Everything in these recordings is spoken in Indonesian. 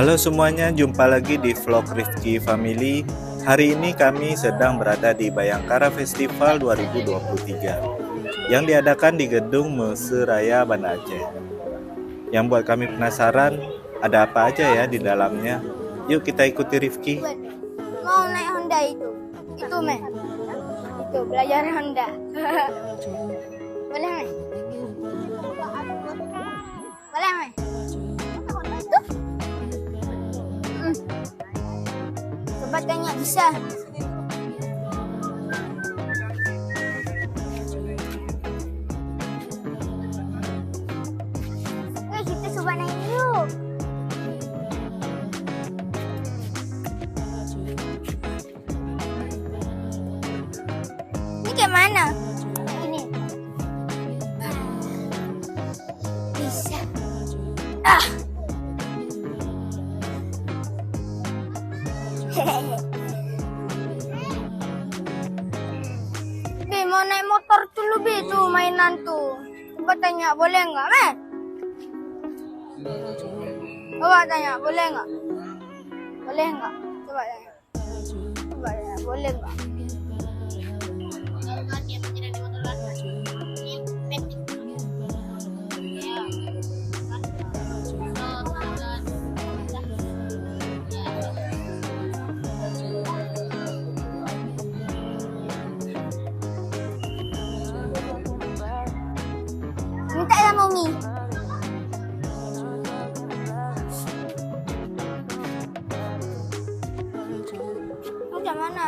Halo semuanya, jumpa lagi di vlog Rifki Family. Hari ini kami sedang berada di Bayangkara Festival 2023 yang diadakan di Gedung Mesiraya Banda Aceh. Yang buat kami penasaran, ada apa aja ya di dalamnya? Yuk kita ikuti Rifki. Mau naik Honda itu men. Itu belajar Honda. Boleh men? Boleh men? Coba tanya bisa. Kita coba naik dulu. Ini kayak mana? Ini. Bisa. Be, mau naik motor dulu Be, tuh mainan tuh. Coba tanya boleh nggak, men? Coba tanya boleh nggak? Boleh nggak? Coba tanya. Coba tanya boleh nggak? Minta ya Mami. Macam mana?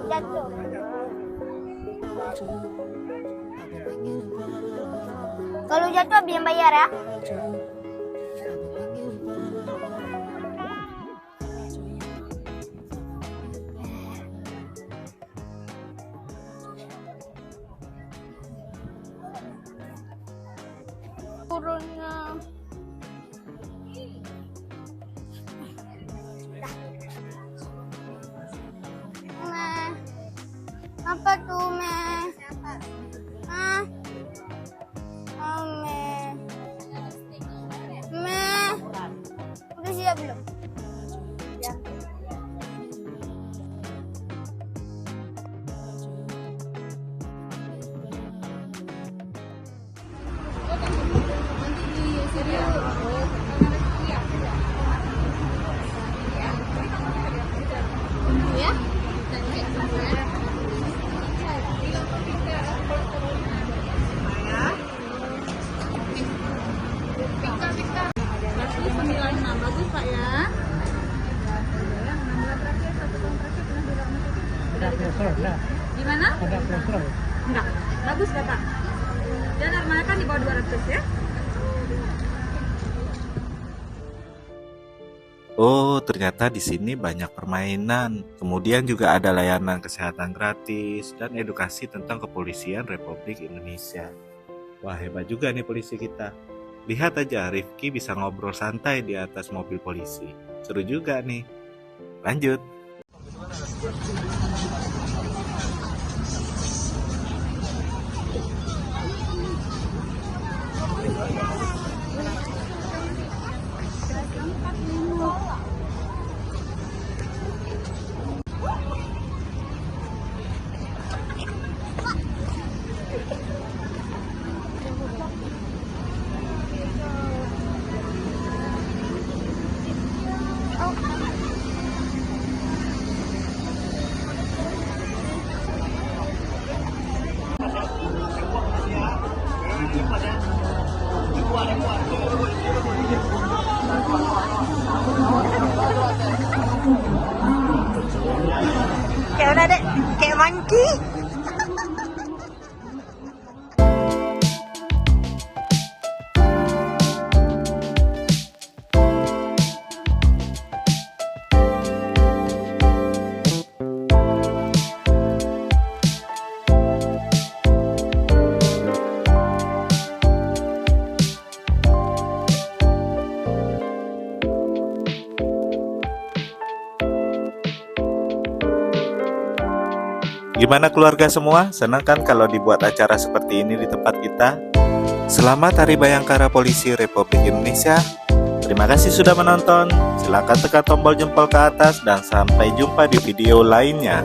Jatuh. Kalau jatuh Abi yang bayar ya. Turunnya Meh, apa tuh Meh? Hah? Oh Meh, Meh, udah siap belum? Ya. Bagus Pak ya. Gimana? Enggak. Bagus Bapak. Dan normalnya kan di bawah 200 ya. Oh, ternyata di sini banyak permainan. Kemudian juga ada layanan kesehatan gratis dan edukasi tentang Kepolisian Republik Indonesia. Wah, hebat juga nih polisi kita. Lihat aja, Rifki bisa ngobrol santai di atas mobil polisi. Seru juga nih. Lanjut. Kayak udah deh, kayak monkey. Gimana keluarga semua? Senang kan kalau dibuat acara seperti ini di tempat kita? Selamat Hari Bayangkara Polisi Republik Indonesia. Terima kasih sudah menonton. Silakan tekan tombol jempol ke atas dan sampai jumpa di video lainnya.